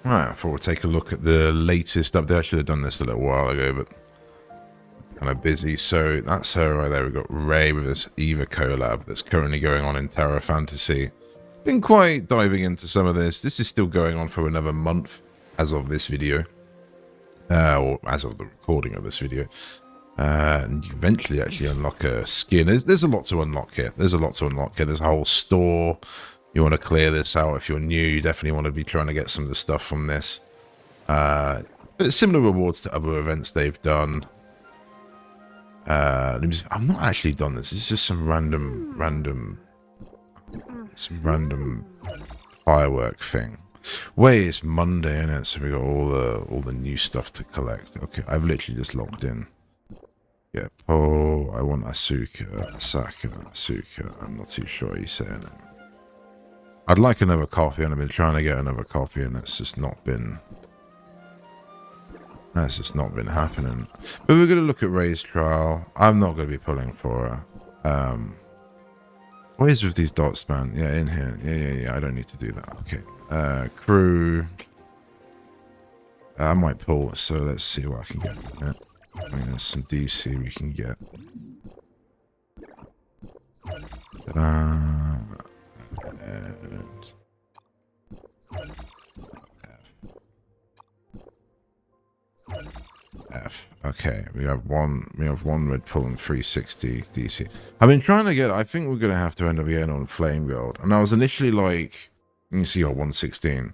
Alright, before we'll take a look at the latest update. I should have done this a little while ago, but kind of busy. So that's her right there. We've got Ray with this Eva collab that's currently going on in Terra Fantasy. Been quite diving into some of this. This is still going on for another month as of this video. Or as of the recording of this video. And you eventually actually unlock a skin. There's a lot to unlock here. There's a whole store. You want to clear this out. If you're new, you definitely want to be trying to get some of the stuff from this. But similar rewards to other events they've done. I've not actually done this. It's just some random firework thing. Wait, it's Monday, isn't it? So we got all the new stuff to collect. Okay, I've literally just logged in. Yeah, oh, I want Asuka. I'm not too sure how you say it. I'd like another copy, and I've been trying to get another copy, and that's just not been happening. But we're going to look at Ray's trial. I'm not going to be pulling for her. What is with these dots, man? Yeah, in here. Yeah. I don't need to do that. Okay. Crew. I might pull, so let's see what I can get. Yeah. I mean, there's some DC we can get. And F. Okay, we have one red pull and 360 DC. I've been trying to get. I think we're gonna have to end up getting on Flame Gold. And I was initially like, you can see, 116.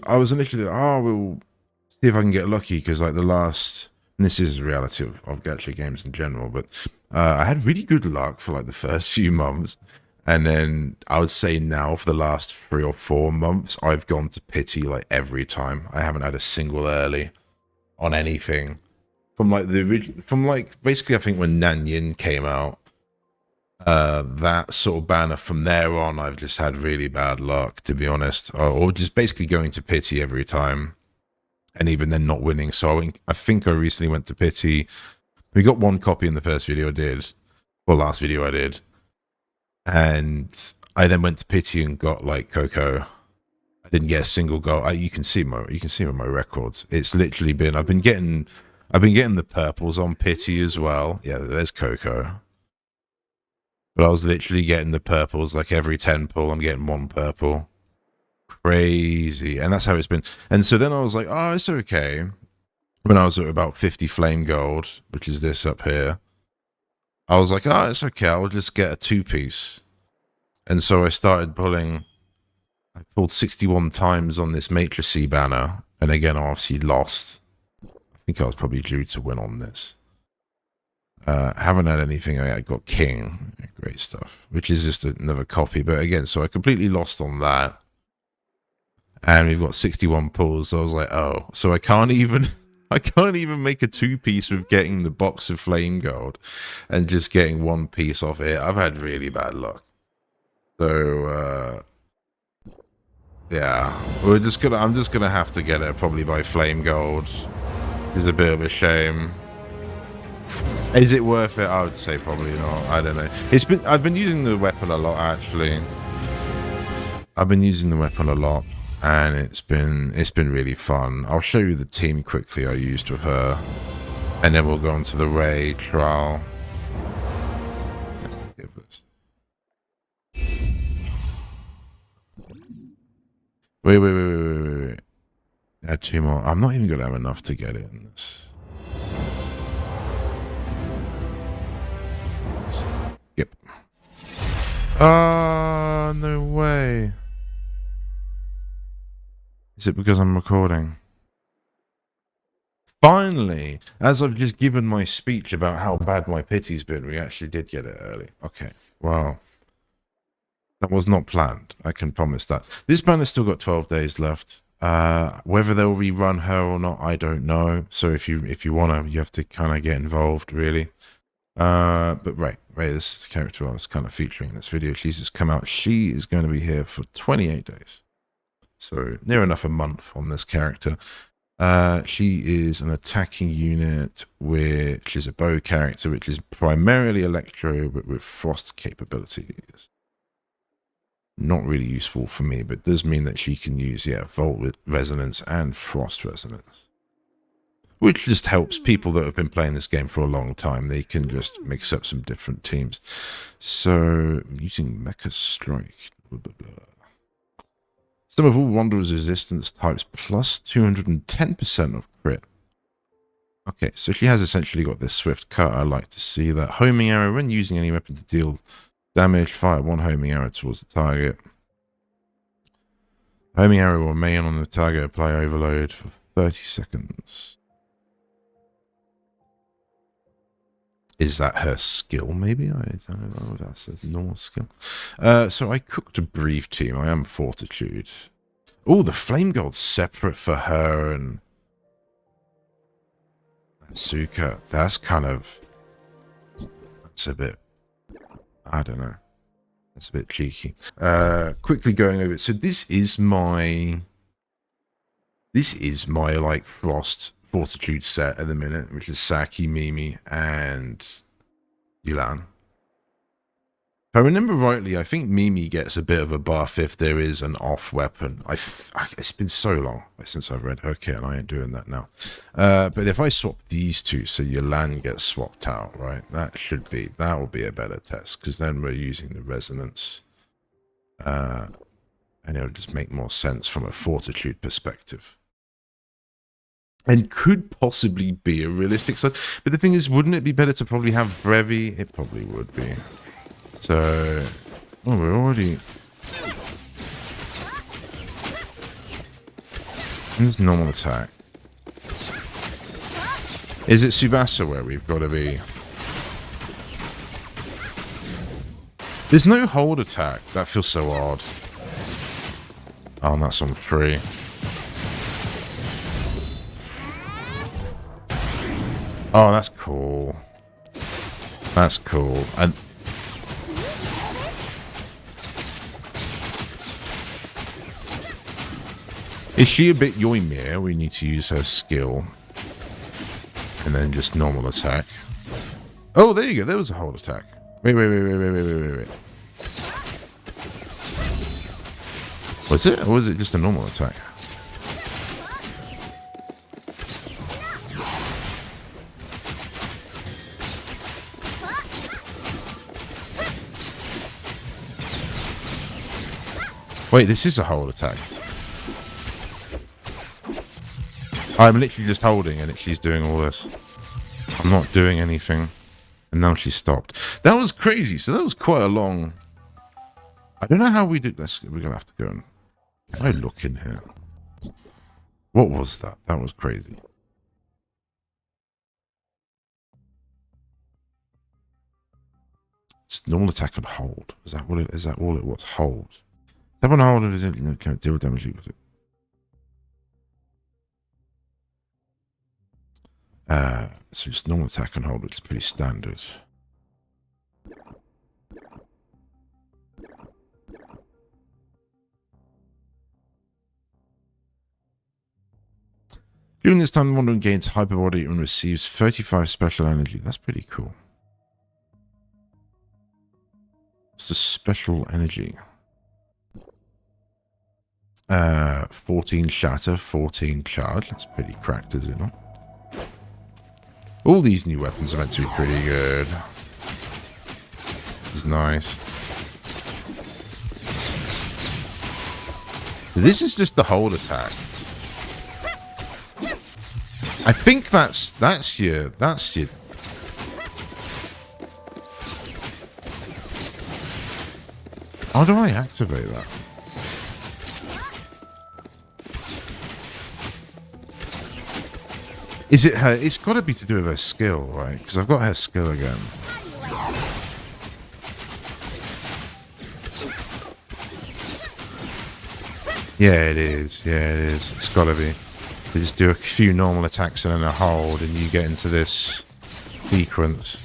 I was initially like, oh, we'll see if I can get lucky, because like the last. And this is the reality of gacha games in general, but I had really good luck for like the first few months, and then I would say now for the last 3 or 4 months, I've gone to pity like every time. I haven't had a single early on anything from like the original, from like basically I think when Nanyin came out, that sort of banner. From there on, I've just had really bad luck, to be honest, or just basically going to pity every time. And even then not winning. So I think I recently went to pity. We got 1 copy in the first video I did. Or last video I did. And I then went to pity and got like Coco. I didn't get a single goal. You can see my records. It's literally been I've been getting the purples on pity as well. Yeah, there's Coco. But I was literally getting the purples like every 10 pull. I'm getting 1 purple. Crazy. And that's how it's been. And so then I was like, oh, it's okay. When I was at about 50 flame gold, which is this up here, I was like, oh, it's okay, I'll just get a 2-piece. And so I started pulling. I pulled 61 times on this matrixy banner, and again I obviously lost. I think I was probably due to win on this. Haven't had anything. I got king. Great stuff, which is just another copy. But again, so I completely lost on that. And we've got 61 pulls, so I was like, oh, so I can't even make a 2-piece with getting the box of flame gold and just getting 1 piece off it. I've had really bad luck. So yeah, I'm just gonna have to get it probably by flame gold. It's a bit of a shame. Is it worth it? I would say probably not. I don't know. I've been using the weapon a lot, actually. I've been using the weapon a lot. And it's been really fun. I'll show you the team quickly I used with her, and then we'll go on to the Ray trial. Wait. Add 2 more. I'm not even gonna have enough to get it in this. Skip. Oh, no way. Is it because I'm recording? Finally, as I've just given my speech about how bad my pity's been, we actually did get it early. Okay, well, that was not planned. I can promise that. This banner's still got 12 days left. Whether they'll rerun her or not, I don't know. So if you wanna, you have to kind of get involved, really. But Ray, this is the character I was kind of featuring in this video. She's just come out. She is going to be here for 28 days. So near enough a month on this character. She is an attacking unit, which is a bow character, which is primarily electro, but with frost capabilities. Not really useful for me, but does mean that she can use, yeah, volt resonance and frost resonance. Which just helps people that have been playing this game for a long time. They can just mix up some different teams. So, using Mecha Strike. Blah, blah, blah. Some of all Wanderer's resistance types plus 210% of crit. Okay, so she has essentially got this swift cut. I like to see that. Homing arrow. When using any weapon to deal damage, fire one homing arrow towards the target. Homing arrow will remain on the target. Apply overload for 30 seconds. Is that her skill, maybe? I don't know. That's a normal skill. So I cooked a brief team. I am Fortitude. Oh, the Flame Gold's separate for her and Asuka. That's kind of... That's a bit... I don't know. That's a bit cheeky. Quickly going over it. So this is my... like, Frost Fortitude set at the minute, which is Saki, Mimi, and Yulan. If I remember rightly, I think Mimi gets a bit of a buff if there is an off weapon. It's been so long since I've read her kit, and I ain't doing that now. But if I swap these two, so Yulan gets swapped out, right? That will be a better test, because then we're using the resonance. And it'll just make more sense from a Fortitude perspective. And could possibly be a realistic side. But the thing is, wouldn't it be better to probably have Brevi? It probably would be. So... Oh, we're already... There's normal attack. Is it Tsubasa where we've got to be? There's no hold attack. That feels so odd. Oh, and that's on free. Oh, that's cool. That's cool. And is she a bit Yoimir? We need to use her skill. And then just normal attack. Oh, there you go. There was a hold attack. Wait. Was it? Or was it just a normal attack? Wait, this is a hold attack. I'm literally just holding and she's doing all this. I'm not doing anything. And now she's stopped. That was crazy. So that was quite a long... I don't know how we did this. We're going to have to go and... Can I look in here? What was that? That was crazy. It's normal attack and hold. Is that all it was? Hold. Tap on hold and can't deal damage with it. So it's normal attack and hold, which is pretty standard. During this time, the Wanderer gains hyperbody and receives 35 special energy. That's pretty cool. What's the special energy? 14 shatter, 14 charge. That's pretty cracked, is it not? All these new weapons are meant to be pretty good. This is nice. This is just the hold attack. I think that's your. How do I activate that? Is it her? It's got to be to do with her skill, right? Because I've got her skill again. Yeah, it is. Yeah, it is. It's got to be. You just do a few normal attacks and then a hold, and you get into this sequence.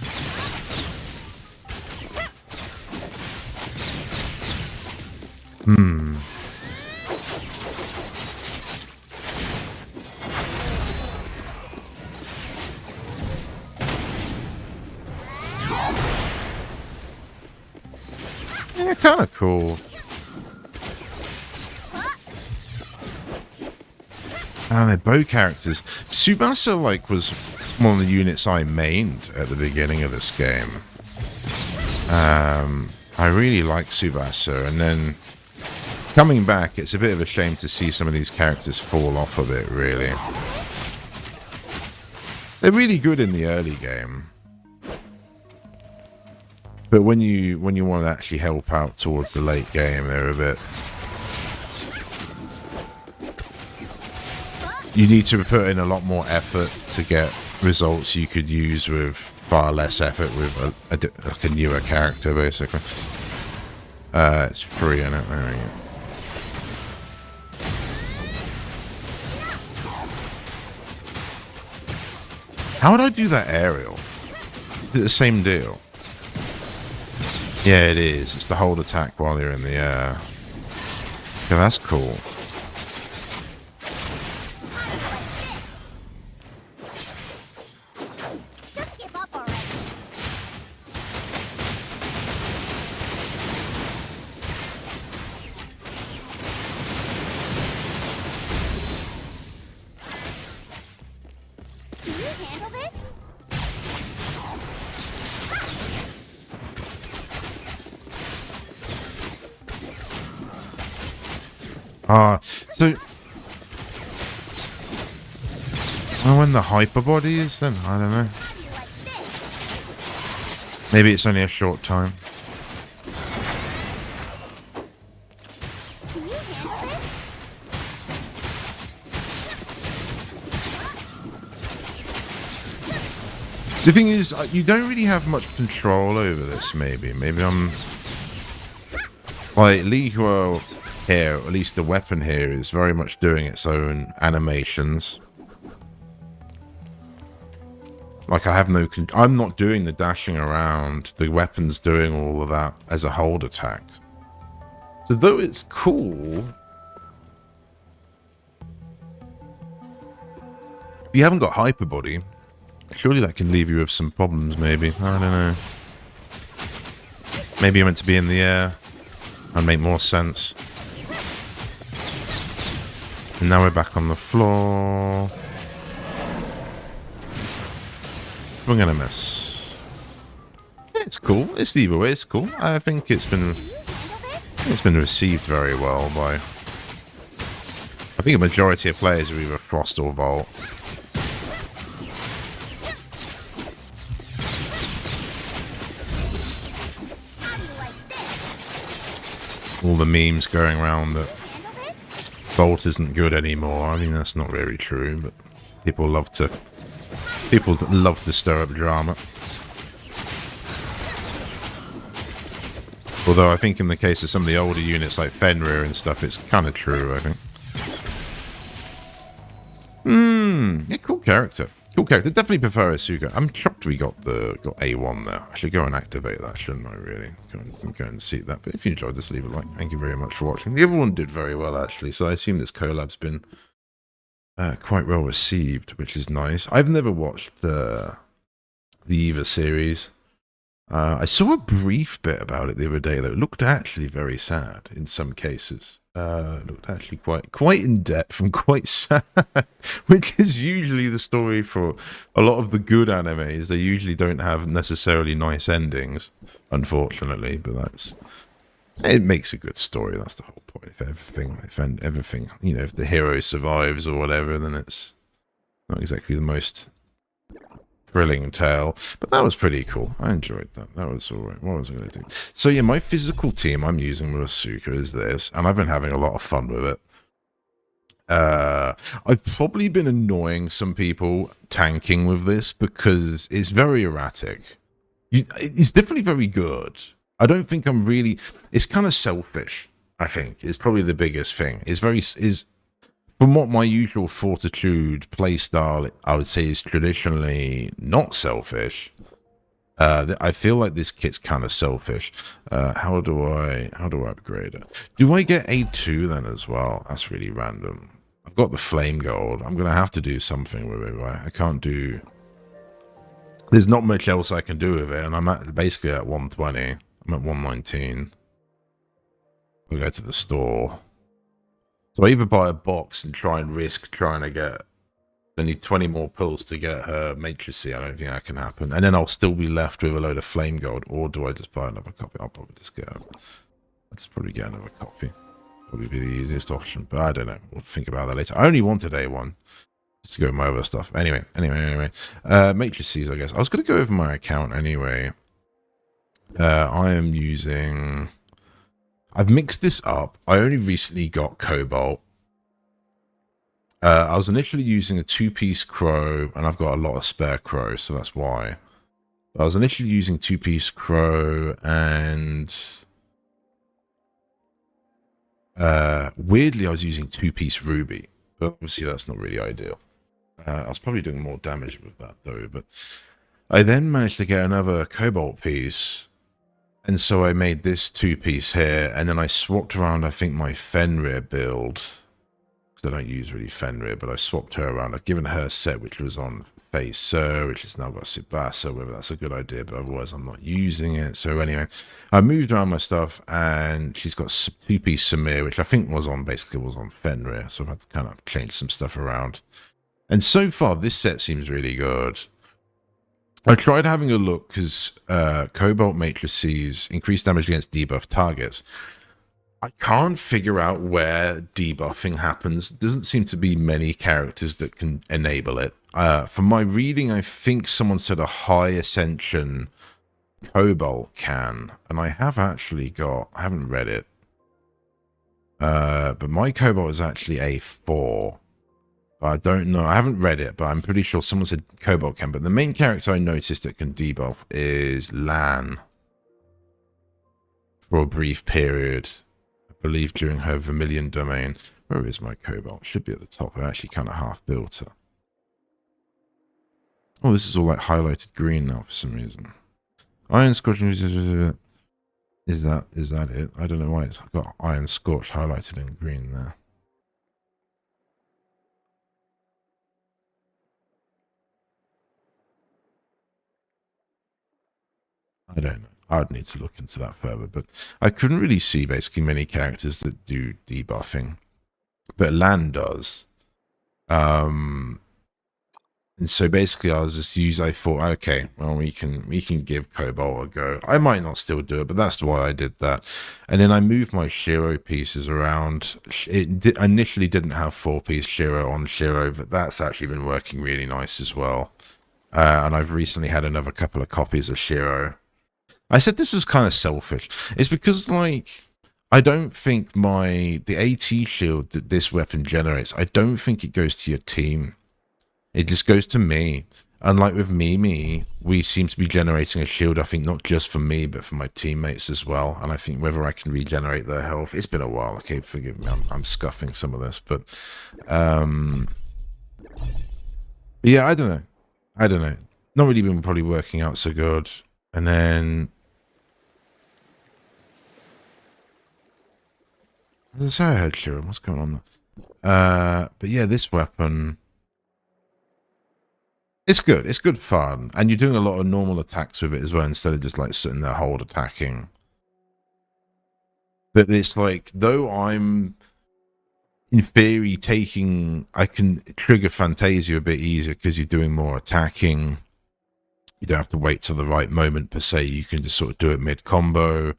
Yeah, kind of cool. And they're bow characters. Tsubasa, like, was one of the units I mained at the beginning of this game. I really like Tsubasa, and then coming back, it's a bit of a shame to see some of these characters fall off a bit, really. They're really good in the early game. But when you want to actually help out towards the late game, they're a bit... You need to put in a lot more effort to get results you could use with far less effort with like a newer character, basically. It's free, isn't it? There we go. How would I do that aerial? Is it the same deal? Yeah, it is. It's the hold attack while you're in the air. Yeah, that's cool. So when the hyper body is, then I don't know. Maybe it's only a short time. The thing is, you don't really have much control over this. Maybe I'm like LiHuo here, at least the weapon here is very much doing its own animations. Like I'm not doing the dashing around, the weapon's doing all of that as a hold attack. So though it's cool, if you haven't got hyper body, surely that can leave you with some problems, maybe. I don't know. Maybe you're meant to be in the air. That'd make more sense. And now we're back on the floor. We're gonna miss. It's cool. It's either way. It's cool. I think it's been received very well by. I think a majority of players are either Frost or Volt. All the memes going around that Volt isn't good anymore. I mean, that's not very true, but people love to stir up drama. Although I think in the case of some of the older units like Fenrir and stuff, it's kind of true, I think. Yeah, cool character. Cool character. Definitely prefer Asuka. I'm shocked we got A1 there. I should go and activate that, shouldn't I, really? Go and see that. But if you enjoyed this, leave a like. Thank you very much for watching. The other one did very well, actually. So I assume this collab's been quite well received, which is nice. I've never watched the Eva series. I saw a brief bit about it the other day, though. It looked actually very sad in some cases. Looked actually quite in depth and quite sad, which is usually the story for a lot of the good animes. They usually don't have necessarily nice endings, unfortunately, but it makes a good story. That's the whole point. If everything, you know, if the hero survives or whatever, then it's not exactly the most thrilling tale, but that was pretty cool. I enjoyed that. That was alright. What was I going to do? So yeah, my physical team I'm using with Asuka is this, and I've been having a lot of fun with it. I've probably been annoying some people tanking with this because it's very erratic. It's definitely very good. I don't think I'm really... It's kind of selfish, I think. It's probably the biggest thing. From what my usual Fortitude playstyle, I would say, is traditionally not selfish. I feel like this kit's kind of selfish. How do I upgrade it? Do I get A2 then as well? That's really random. I've got the flame gold. I'm gonna have to do something with it, right? I can't do. There's not much else I can do with it, and I'm basically at 120. I'm at 119. We'll go to the store. So I either buy a box and try and risk trying to get, I need 20 more pulls to get her matrices. I don't think that can happen. And then I'll still be left with a load of flame gold. Or do I just buy another copy? I'll probably just get let's probably get another copy. Probably be the easiest option. But I don't know. We'll think about that later. I only wanted A1. Just to go with my other stuff. Anyway. Matrices, I guess. I was going to go over my account anyway. I am using... I've mixed this up. I only recently got Cobalt. I was initially using a 2-piece Crow, and I've got a lot of spare Crow, so that's why. I was initially using 2-piece Crow, and weirdly I was using 2-piece Ruby, but obviously that's not really ideal. I was probably doing more damage with that though, but I then managed to get another Cobalt piece, and so I made this 2-piece here, and then I swapped around, I think, my Fenrir build. I don't use really Fenrir, but I swapped her around. I've given her a set which was on Facer, which has now got Subasa, whether that's a good idea, but otherwise I'm not using it. So anyway, I moved around my stuff, and she's got 2-piece Samir, which I think was on Fenrir, so I've had to kind of change some stuff around. And so far, this set seems really good. I tried having a look, because Cobalt Matrices increase damage against debuff targets. I can't figure out where debuffing happens. Doesn't seem to be many characters that can enable it. From my reading, I think someone said a high ascension Cobalt can, and I have actually got, I haven't read it, but my Cobalt is actually a 4. I don't know, I haven't read it, but I'm pretty sure someone said Cobalt can. But the main character I noticed that can debuff is Lan for a brief period. I believe during her Vermilion domain. Where is my Cobalt? Should be at the top. I actually kind of half built her. Oh, this is all like highlighted green now for some reason. Iron Scorch. Is that it? I don't know why it's got Iron Scorch highlighted in green there. I don't know. I'd need to look into that further, but I couldn't really see basically many characters that do debuffing, but Lan does. And so basically I thought, okay, well, we can give Cobalt a go. I might not still do it, but that's why I did that. And then I moved my Shiro pieces around. It initially didn't have 4-piece Shiro on Shiro, but that's actually been working really nice as well. And I've recently had another couple of copies of Shiro. I said this was kind of selfish. It's because, like, I don't think the AT shield that this weapon generates, I don't think it goes to your team. It just goes to me. Unlike with Mimi, we seem to be generating a shield, I think, not just for me, but for my teammates as well. And I think whether I can regenerate their health, it's been a while. Okay, forgive me, I'm scuffing some of this, but yeah, I don't know. Not really been probably working out so good. And then so I heard Shiro. What's going on there? But yeah, this weapon, it's good. It's good fun, and you're doing a lot of normal attacks with it as well, instead of just like sitting there hold attacking. But it's like, though I'm in theory I can trigger Fantasia a bit easier because you're doing more attacking. You don't have to wait till the right moment per se. You can just sort of do it mid combo.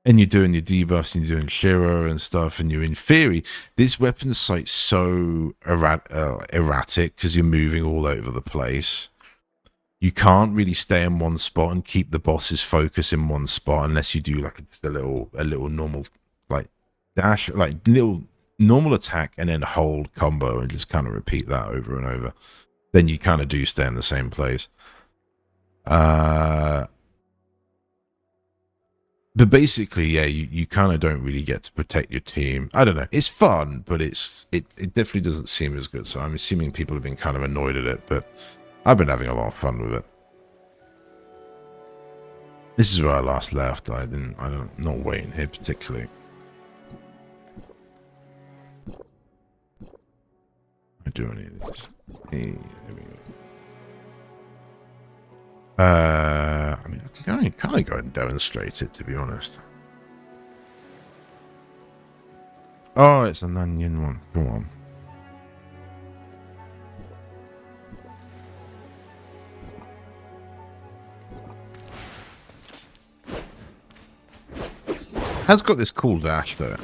And you're doing your debuffs, and you're doing Shiro and stuff, and you're in theory, this weapon site's so erratic because you're moving all over the place. You can't really stay in one spot and keep the boss's focus in one spot unless you do like a little normal like dash, like little normal attack and then hold combo and just kind of repeat that over and over. Then you kind of do stay in the same place. But basically, yeah, you kind of don't really get to protect your team. I don't know. It's fun, but it definitely doesn't seem as good. So I'm assuming people have been kind of annoyed at it, but I've been having a lot of fun with it. This is where I last left. I'm not waiting here particularly. I do any of these. Hey, there we go. I mean, I can kind of go and demonstrate it, to be honest. Oh, it's an onion one. Come on. Has got this cool dash though.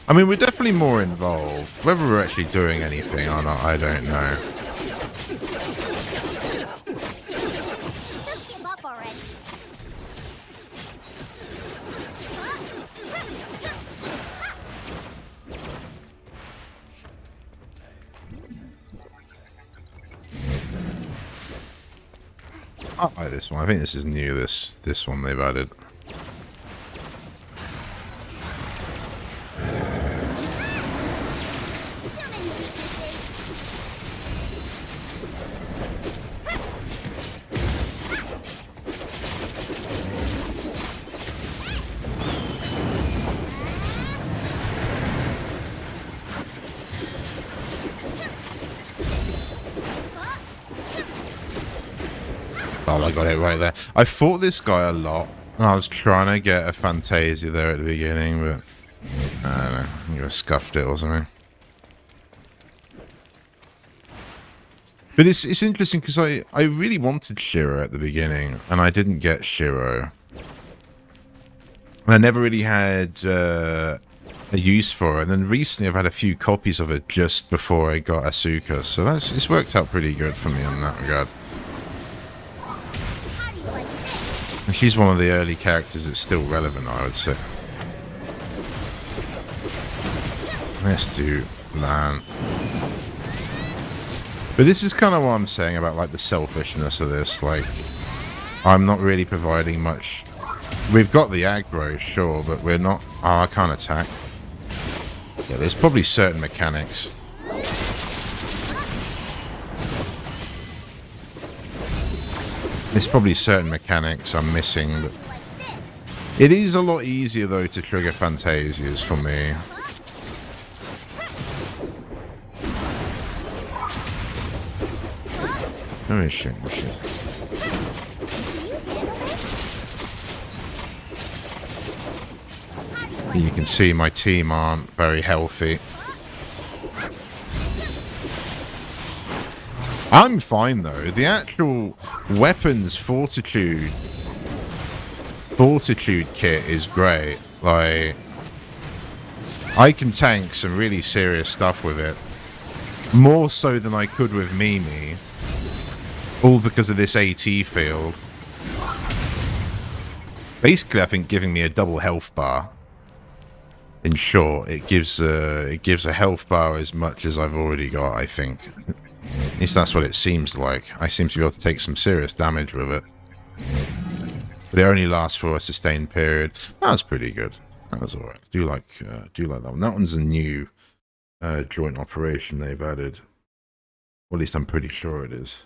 I mean, we're definitely more involved. Whether we're actually doing anything or not, I don't know. I like this one. I think this is new. This one they've added. Oh, I got it right there. I fought this guy a lot. I was trying to get a Fantasia there at the beginning, but I don't know. I think I scuffed it or something. But it's interesting because I really wanted Shiro at the beginning, and I didn't get Shiro. And I never really had a use for it. And then recently I've had a few copies of it just before I got Asuka. So it's worked out pretty good for me in that regard. And she's one of the early characters that's still relevant, I would say. Let's do land. But this is kind of what I'm saying about like the selfishness of this. Like, I'm not really providing much. We've got the aggro, sure, but we're not. Oh, I can't attack. Yeah, there's probably certain mechanics. There's probably certain mechanics I'm missing, but it is a lot easier though to trigger Fantasias for me. Oh shit, oh shit. You can see my team aren't very healthy. I'm fine though. The actual weapons fortitude kit is great. Like, I can tank some really serious stuff with it. More so than I could with Mimi. All because of this AT field. Basically, I think giving me a double health bar. In short, it gives a health bar as much as I've already got, I think. At least that's what it seems like. I seem to be able to take some serious damage with it. But it only lasts for a sustained period. That was pretty good. That was alright. Do like that one. That one's a new joint operation they've added. Or at least I'm pretty sure it is.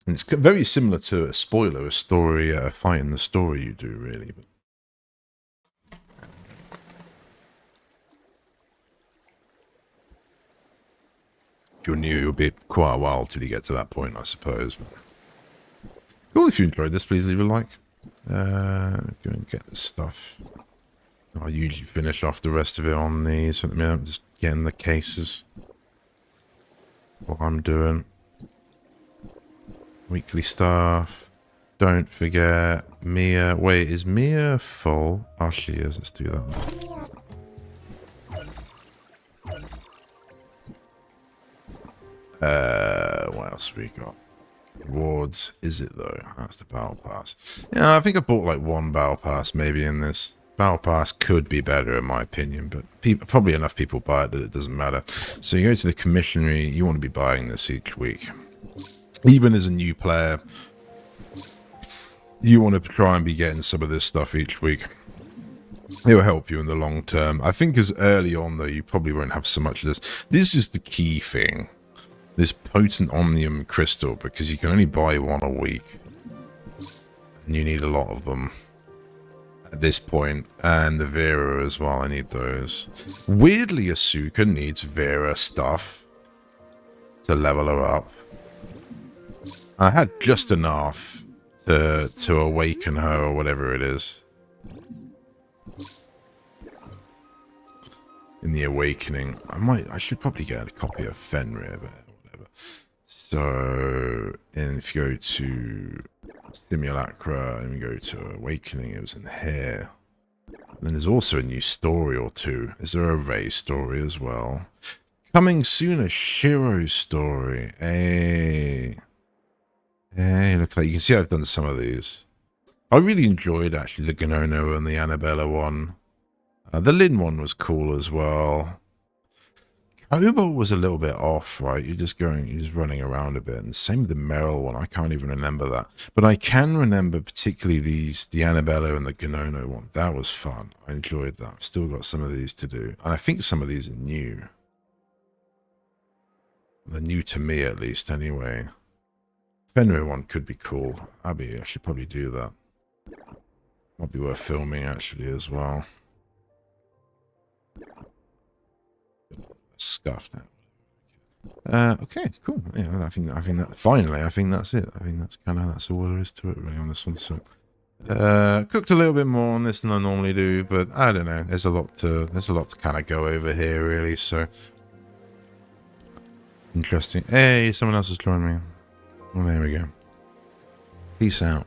And it's very similar to a spoiler, a story, a fight in the story you do, really. But if you're new, it'll be quite a while till you get to that point, I suppose. Cool, if you enjoyed this, please leave a like. Go and get this stuff. I usually finish off the rest of it on these. At the minute, I'm just getting the cases. What I'm doing. Weekly stuff. Don't forget Mia. Wait, is Mia full? Oh, she is. Let's do that one. What else have we got? Rewards, is it though? That's the battle pass. Yeah, I think I bought like one battle pass maybe in this. Battle pass could be better in my opinion, but probably enough people buy it that it doesn't matter. So you go to the commissionary, you want to be buying this each week. Even as a new player, you want to try and be getting some of this stuff each week. It will help you in the long term. I think as early on though, you probably won't have so much of this. This is the key thing. This potent omnium crystal, because you can only buy one a week. And you need a lot of them at this point. And the Vera as well, I need those. Weirdly, Asuka needs Vera stuff to level her up. I had just enough to awaken her or whatever it is. In the awakening, I should probably get a copy of Fenrir, but whatever. So, and if you go to Simulacra and you go to Awakening, it was in here. And then there's also a new story or two. Is there a Ray story as well? Coming soon, a Shiro story. Hey, look at that. You can see I've done some of these. I really enjoyed actually the Gnono and the Annabella one. The Lin one was cool as well. Cobalt was a little bit off, right? You're just running around a bit. And same with the Meryl one. I can't even remember that. But I can remember particularly the Annabella and the Gnono one. That was fun. I enjoyed that. I've still got some of these to do. And I think some of these are new. They're new to me at least anyway. Fenrir one could be cool. I should probably do that. Might be worth filming actually as well. Scuffed now. Okay, cool. Yeah, I think that finally, I think that's it. I think that's all there is to it really on this one. So, cooked a little bit more on this than I normally do, but I don't know. There's a lot to kind of go over here really. So interesting. Hey, someone else has joined me. Well, there we go. Peace out.